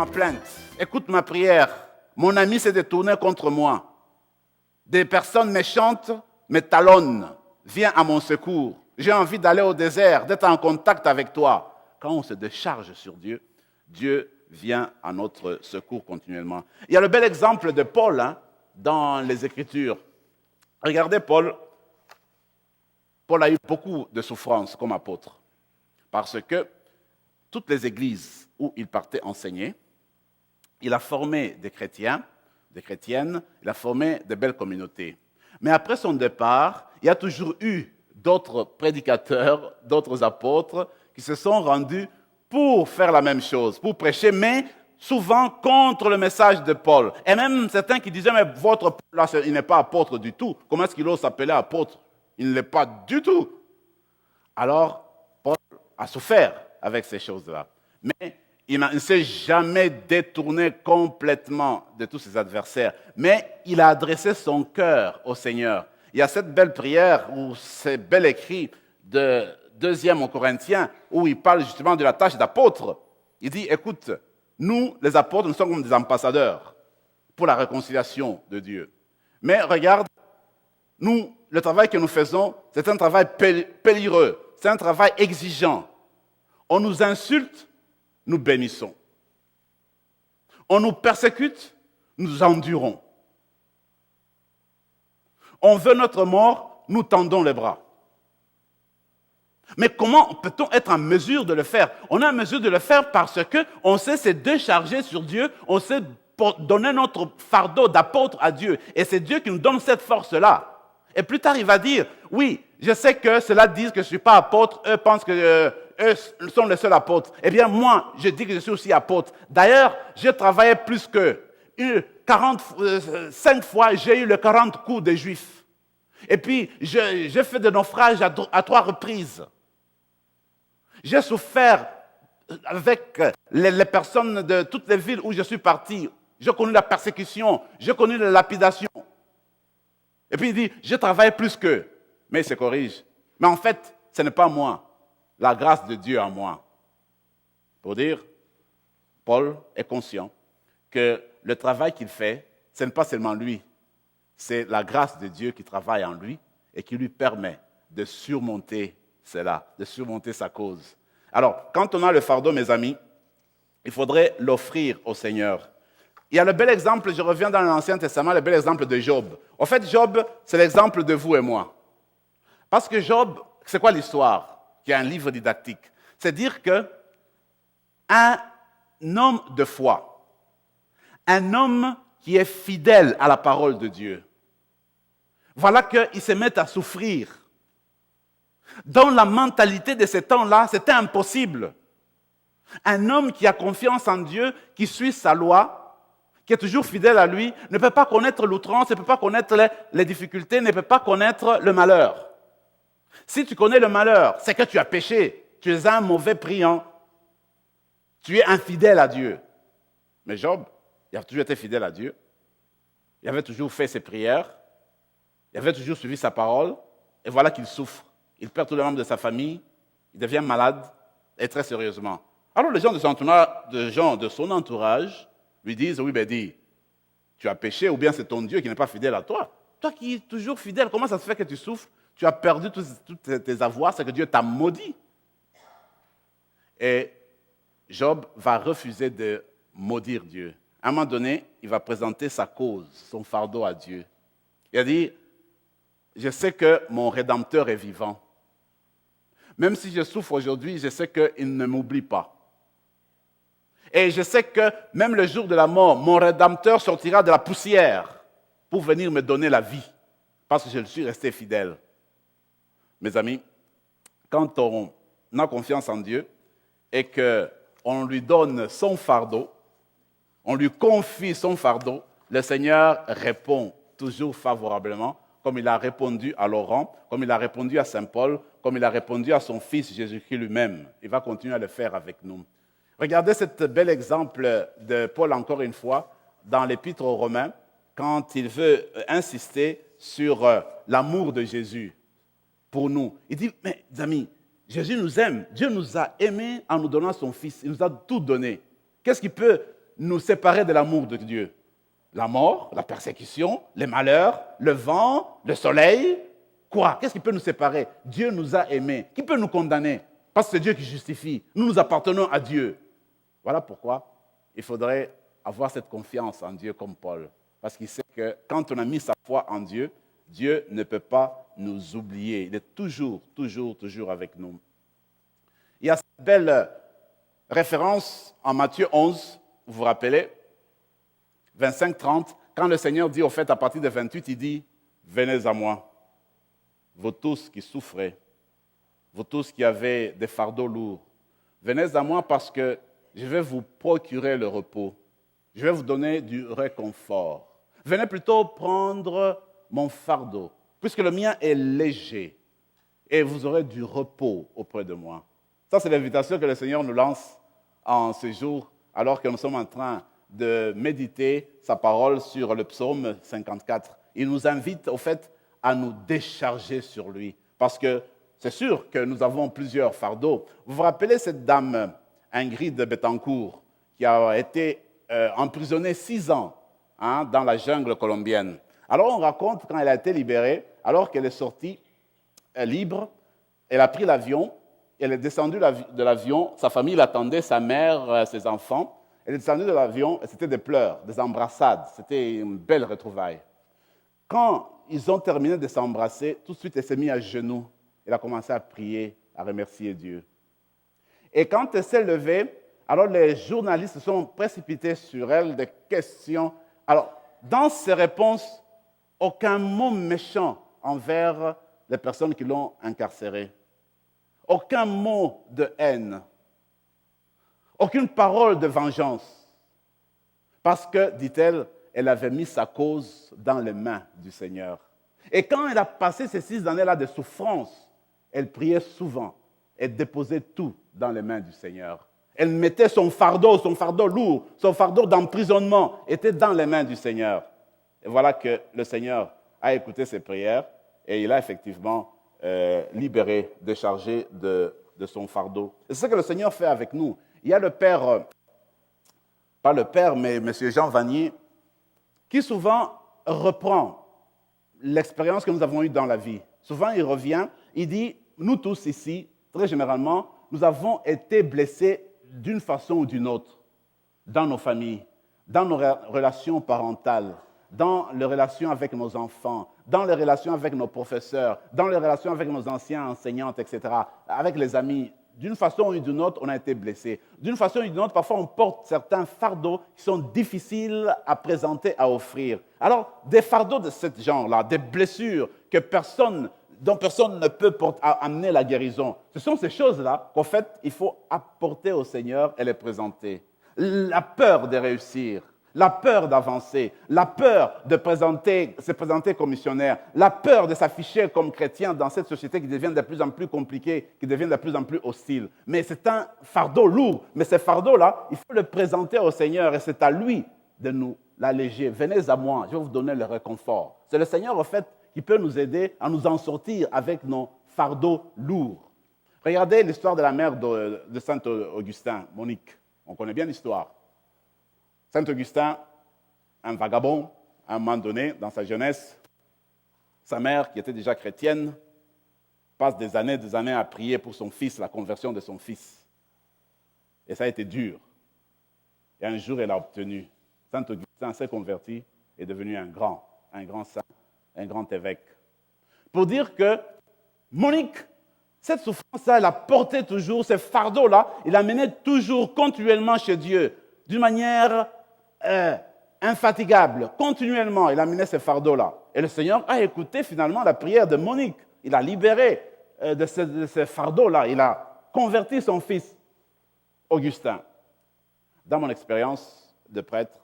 ma plainte, écoute ma prière. Mon ami s'est détourné contre moi. Des personnes méchantes me talonnent. Viens à mon secours. J'ai envie d'aller au désert, d'être en contact avec toi. Quand on se décharge sur Dieu, Dieu vient à notre secours continuellement. Il y a le bel exemple de Paul dans les Écritures. Regardez Paul. Paul a eu beaucoup de souffrances comme apôtre. Parce que toutes les églises où il partait enseigner, il a formé des chrétiens, des chrétiennes, il a formé de belles communautés. Mais après son départ, il y a toujours eu d'autres prédicateurs, d'autres apôtres qui se sont rendus pour faire la même chose, pour prêcher, mais souvent contre le message de Paul. Et même certains qui disaient, mais votre Paul, là, il n'est pas apôtre du tout. Comment est-ce qu'il ose s'appeler apôtre? Il ne l'est pas du tout. Alors, Paul a souffert avec ces choses-là. Mais il ne s'est jamais détourné complètement de tous ses adversaires. Mais il a adressé son cœur au Seigneur. Il y a cette belle prière ou ce bel écrit de 2e aux Corinthiens où il parle justement de la tâche d'apôtre. Il dit, écoute, nous, les apôtres, nous sommes comme des ambassadeurs pour la réconciliation de Dieu. Mais regarde, nous, le travail que nous faisons, c'est un travail périlleux, c'est un travail exigeant. On nous insulte, nous bénissons. On nous persécute, nous endurons. On veut notre mort, nous tendons les bras. Mais comment peut-on être en mesure de le faire? On est en mesure de le faire parce qu'on sait se décharger sur Dieu, on sait donner notre fardeau d'apôtre à Dieu. Et c'est Dieu qui nous donne cette force-là. Et plus tard, il va dire, oui, je sais que ceux-là disent que je ne suis pas apôtre, eux pensent que eux sont les seuls apôtres. Eh bien, moi, je dis que je suis aussi apôtre. D'ailleurs, j'ai travaillé plus que 5 fois, j'ai eu les 40 coups des Juifs. Et puis, j'ai fait des naufrages à 3 reprises. J'ai souffert avec les personnes de toutes les villes où je suis parti. J'ai connu la persécution, j'ai connu la lapidation. Et puis il dit, je travaille plus qu'eux. Mais il se corrige. Mais en fait, ce n'est pas moi. La grâce de Dieu en moi. Pour dire, Paul est conscient que le travail qu'il fait, ce n'est pas seulement lui. C'est la grâce de Dieu qui travaille en lui et qui lui permet de surmonter cela, de surmonter sa cause. Alors, quand on a le fardeau, mes amis, il faudrait l'offrir au Seigneur. Il y a le bel exemple, je reviens dans l'Ancien Testament, le bel exemple de Job. En fait, Job, c'est l'exemple de vous et moi. Parce que Job, c'est quoi l'histoire? Qui est un livre didactique. C'est dire qu'un homme de foi, un homme qui est fidèle à la parole de Dieu, voilà qu'il se met à souffrir. Dans la mentalité de ce temps-là, c'était impossible. Un homme qui a confiance en Dieu, qui suit sa loi, qui est toujours fidèle à lui, ne peut pas connaître l'outrance, ne peut pas connaître les difficultés, ne peut pas connaître le malheur. Si tu connais le malheur, c'est que tu as péché. Tu es un mauvais priant. Tu es infidèle à Dieu. Mais Job, il a toujours été fidèle à Dieu. Il avait toujours fait ses prières. Il avait toujours suivi sa parole. Et voilà qu'il souffre. Il perd tous les membres de sa famille. Il devient malade. Et très sérieusement. Alors les gens de son entourage lui disent, oui, ben dis, tu as péché ou bien c'est ton Dieu qui n'est pas fidèle à toi. Toi qui es toujours fidèle, comment ça se fait que tu souffres? Tu as perdu tous tes avoirs, c'est que Dieu t'a maudit. Et Job va refuser de maudire Dieu. À un moment donné, il va présenter sa cause, son fardeau à Dieu. Il a dit, je sais que mon Rédempteur est vivant. Même si je souffre aujourd'hui, je sais qu'il ne m'oublie pas. Et je sais que même le jour de la mort, mon Rédempteur sortira de la poussière pour venir me donner la vie, parce que je suis resté fidèle. Mes amis, quand on a confiance en Dieu et qu'on lui donne son fardeau, on lui confie son fardeau, le Seigneur répond toujours favorablement, comme il a répondu à Laurent, comme il a répondu à Saint Paul, comme il a répondu à son Fils Jésus-Christ lui-même. Il va continuer à le faire avec nous. Regardez cet bel exemple de Paul, encore une fois, dans l'Épître aux Romains, quand il veut insister sur l'amour de Jésus pour nous. Il dit, mes amis, Jésus nous aime. Dieu nous a aimés en nous donnant son Fils. Il nous a tout donné. Qu'est-ce qui peut nous séparer de l'amour de Dieu? La mort, la persécution, les malheurs, le vent, le soleil. Quoi? Qu'est-ce qui peut nous séparer? Dieu nous a aimés. Qui peut nous condamner? Parce que c'est Dieu qui justifie. Nous appartenons à Dieu. Voilà pourquoi il faudrait avoir cette confiance en Dieu comme Paul. Parce qu'il sait que quand on a mis sa foi en Dieu, Dieu ne peut pas nous oublier. Il est toujours, toujours, toujours avec nous. Il y a cette belle référence en Matthieu 11, vous vous rappelez, 25-30, quand le Seigneur dit, au fait, à partir de 28, il dit, « Venez à moi, vous tous qui souffrez, vous tous qui avez des fardeaux lourds, venez à moi parce que je vais vous procurer le repos, je vais vous donner du réconfort. Venez plutôt prendre mon fardeau, puisque le mien est léger, et vous aurez du repos auprès de moi. » Ça, c'est l'invitation que le Seigneur nous lance en ce jour, alors que nous sommes en train de méditer sa parole sur le psaume 54. Il nous invite, au fait, à nous décharger sur lui, parce que c'est sûr que nous avons plusieurs fardeaux. Vous vous rappelez cette dame, Ingrid Betancourt, qui a été emprisonnée 6 ans dans la jungle colombienne. Alors on raconte quand elle a été libérée, alors qu'elle est sortie libre, elle a pris l'avion, elle est descendue de l'avion, sa famille l'attendait, sa mère, ses enfants. Elle est descendue de l'avion et c'était des pleurs, des embrassades. C'était une belle retrouvaille. Quand ils ont terminé de s'embrasser, tout de suite elle s'est mise à genoux. Elle a commencé à prier, à remercier Dieu. Et quand elle s'est levée, alors les journalistes se sont précipités sur elle, des questions. Alors, dans ses réponses, aucun mot méchant envers les personnes qui l'ont incarcérée. Aucun mot de haine. Aucune parole de vengeance. Parce que, dit-elle, elle avait mis sa cause dans les mains du Seigneur. Et quand elle a passé ces 6 années-là de souffrance, elle priait souvent. Elle déposait tout dans les mains du Seigneur. Elle mettait son fardeau lourd, son fardeau d'emprisonnement était dans les mains du Seigneur. Et voilà que le Seigneur a écouté ses prières et il a effectivement libéré, déchargé de son fardeau. Et c'est ce que le Seigneur fait avec nous. Il y a le père, pas le père, mais M. Jean Vanier, qui souvent reprend l'expérience que nous avons eue dans la vie. Souvent, il revient, il dit, nous tous ici, très généralement, nous avons été blessés d'une façon ou d'une autre, dans nos familles, dans nos relations parentales, dans les relations avec nos enfants, dans les relations avec nos professeurs, dans les relations avec nos anciens enseignantes, etc., avec les amis. D'une façon ou d'une autre, on a été blessé. D'une façon ou d'une autre, parfois, on porte certains fardeaux qui sont difficiles à présenter, à offrir. Alors, des fardeaux de ce genre-là, des blessures dont personne ne peut amener la guérison, ce sont ces choses-là qu'en fait, il faut apporter au Seigneur et les présenter. La peur de réussir, la peur d'avancer, la peur de se présenter comme missionnaire, la peur de s'afficher comme chrétien dans cette société qui devient de plus en plus compliquée, qui devient de plus en plus hostile. Mais c'est un fardeau lourd. Mais ce fardeau-là, il faut le présenter au Seigneur et c'est à lui de nous l'alléger. Venez à moi, je vais vous donner le réconfort. C'est le Seigneur, en fait, qui peut nous aider à nous en sortir avec nos fardeaux lourds. Regardez l'histoire de la mère de Saint Augustin, Monique. On connaît bien l'histoire. Saint Augustin, un vagabond, à un moment donné, dans sa jeunesse, sa mère, qui était déjà chrétienne, passe des années à prier pour son fils, la conversion de son fils. Et ça a été dur. Et un jour, elle a obtenu. Saint Augustin s'est converti et est devenu un grand saint, un grand évêque. Pour dire que Monique, cette souffrance-là, elle a porté toujours, ces fardeaux-là, il a mené toujours continuellement chez Dieu, d'une manière infatigable, continuellement, il a mené ces fardeaux-là. Et le Seigneur a écouté finalement la prière de Monique. Il a libéré de ces fardeaux-là. Il a converti son fils, Augustin. Dans mon expérience de prêtre,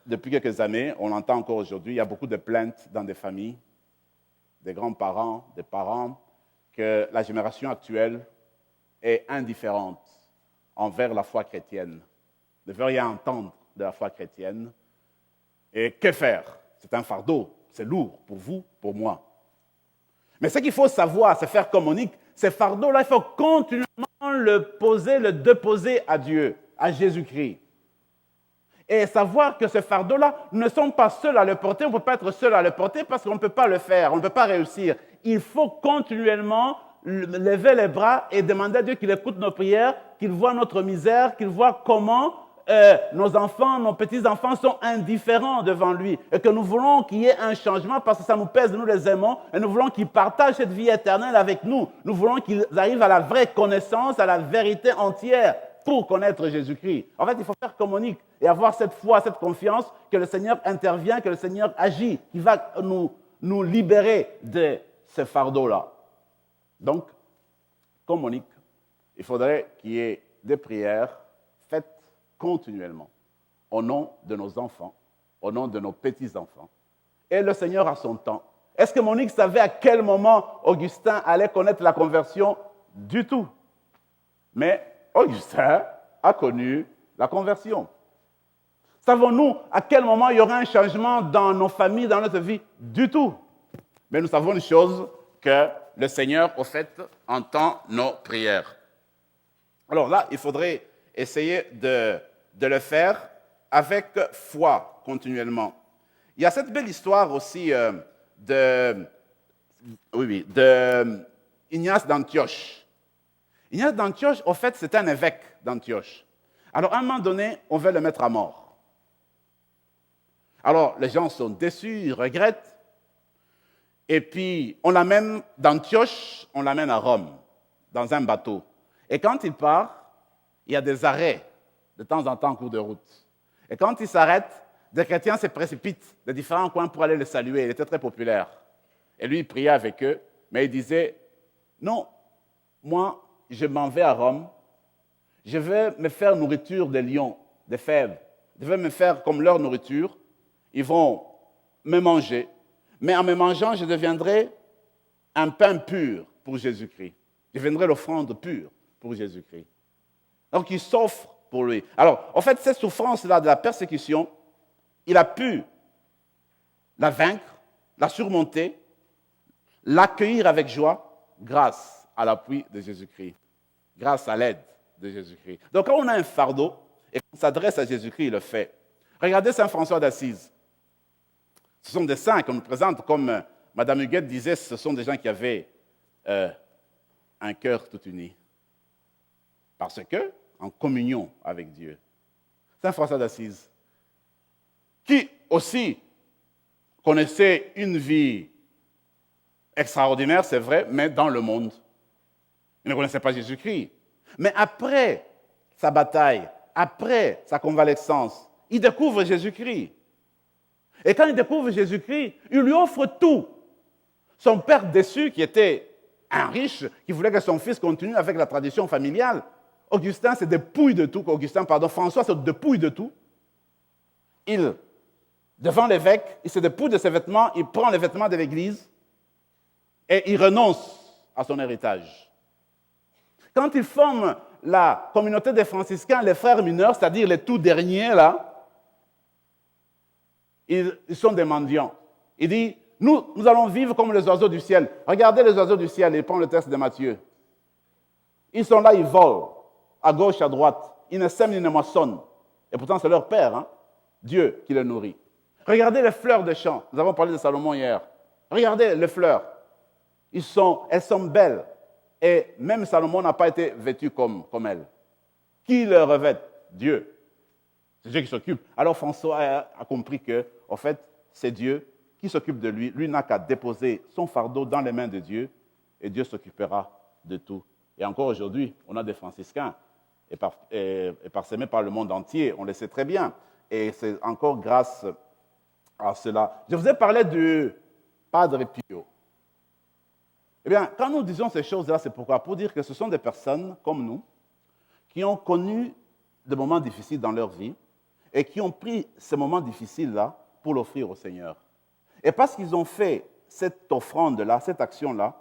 depuis quelques années, on l'entend encore aujourd'hui, il y a beaucoup de plaintes dans des familles, des grands-parents, des parents, que la génération actuelle est indifférente envers la foi chrétienne, ne veut rien entendre de la foi chrétienne. Et que faire? C'est un fardeau, c'est lourd pour vous, pour moi. Mais ce qu'il faut savoir, c'est faire comme Monique, ces fardeaux-là, il faut continuellement le déposer à Dieu, à Jésus-Christ. Et savoir que ce fardeau-là, nous ne sommes pas seuls à le porter, on ne peut pas être seul à le porter parce qu'on ne peut pas le faire, on ne peut pas réussir. Il faut continuellement lever les bras et demander à Dieu qu'il écoute nos prières, qu'il voit notre misère, qu'il voit comment nos enfants, nos petits-enfants sont indifférents devant lui et que nous voulons qu'il y ait un changement parce que ça nous pèse, nous les aimons, et nous voulons qu'ils partagent cette vie éternelle avec nous. Nous voulons qu'ils arrivent à la vraie connaissance, à la vérité entière pour connaître Jésus-Christ. En fait, il faut faire comme Monique et avoir cette foi, cette confiance que le Seigneur intervient, que le Seigneur agit, qui va nous libérer de ce fardeau-là. Donc, comme Monique, il faudrait qu'il y ait des prières faites continuellement au nom de nos enfants, au nom de nos petits-enfants. Et le Seigneur a son temps. Est-ce que Monique savait à quel moment Augustin allait connaître la conversion? Du tout. Mais Augustin a connu la conversion. Savons-nous à quel moment il y aura un changement dans nos familles, dans notre vie? Du tout. Mais nous savons une chose, que le Seigneur, au fait, entend nos prières. Alors là, il faudrait essayer de le faire avec foi continuellement. Il y a cette belle histoire aussi de Ignace d'Antioche. Ignace d'Antioche, au fait, c'était un évêque d'Antioche. Alors, à un moment donné, on veut le mettre à mort. Alors, les gens sont déçus, ils regrettent. Et puis, on l'amène d'Antioche, on l'amène à Rome, dans un bateau. Et quand il part, il y a des arrêts de temps en temps en cours de route. Et quand il s'arrête, des chrétiens se précipitent de différents coins pour aller le saluer. Il était très populaire. Et lui, il priait avec eux, mais il disait, non, moi, je m'en vais à Rome, je vais me faire nourriture des lions, des fèves. Je vais me faire comme leur nourriture. Ils vont me manger. Mais en me mangeant, je deviendrai un pain pur pour Jésus-Christ. Je deviendrai l'offrande pure pour Jésus-Christ. Donc, il s'offre pour lui. Alors, en fait, cette souffrance-là de la persécution, il a pu la vaincre, la surmonter, l'accueillir avec joie grâce à l'appui de Jésus-Christ, grâce à l'aide de Jésus-Christ. Donc, quand on a un fardeau et qu'on s'adresse à Jésus-Christ, il le fait. Regardez Saint François d'Assise. Ce sont des saints qu'on nous présente, comme Mme Huguette disait, ce sont des gens qui avaient un cœur tout uni. Parce que, en communion avec Dieu. Saint François d'Assise, qui aussi connaissait une vie extraordinaire, c'est vrai, mais dans le monde. Il ne connaissait pas Jésus-Christ. Mais après sa bataille, après sa convalescence, il découvre Jésus-Christ. Et quand il découvre Jésus-Christ, il lui offre tout. Son père déçu, qui était un riche, qui voulait que son fils continue avec la tradition familiale, Augustin se dépouille de tout, François se dépouille de tout. Devant l'évêque, il se dépouille de ses vêtements, il prend les vêtements de l'Église et il renonce à son héritage. Quand il forme la communauté des franciscains, les frères mineurs, c'est-à-dire les tout derniers, là, ils sont des mendiants. Il dit, nous allons vivre comme les oiseaux du ciel. Regardez les oiseaux du ciel, il prend le texte de Matthieu. Ils sont là, ils volent, à gauche, à droite. Ils ne sèment ni ne moissonnent. Et pourtant, c'est leur Père, Dieu, qui les nourrit. Regardez les fleurs des champs. Nous avons parlé de Salomon hier. Regardez les fleurs. Elles sont belles. Et même Salomon n'a pas été vêtu comme elles. Qui les revêt? Dieu. C'est Dieu qui s'occupe. Alors François a compris que, en fait, c'est Dieu qui s'occupe de lui. Lui n'a qu'à déposer son fardeau dans les mains de Dieu et Dieu s'occupera de tout. Et encore aujourd'hui, on a des franciscains parsemés par le monde entier. On le sait très bien. Et c'est encore grâce à cela. Je vous ai parlé du Padre Pio. Eh bien, quand nous disons ces choses-là, c'est pourquoi? Pour dire que ce sont des personnes comme nous qui ont connu des moments difficiles dans leur vie et qui ont pris ces moments difficiles-là pour l'offrir au Seigneur. Et parce qu'ils ont fait cette offrande-là, cette action-là,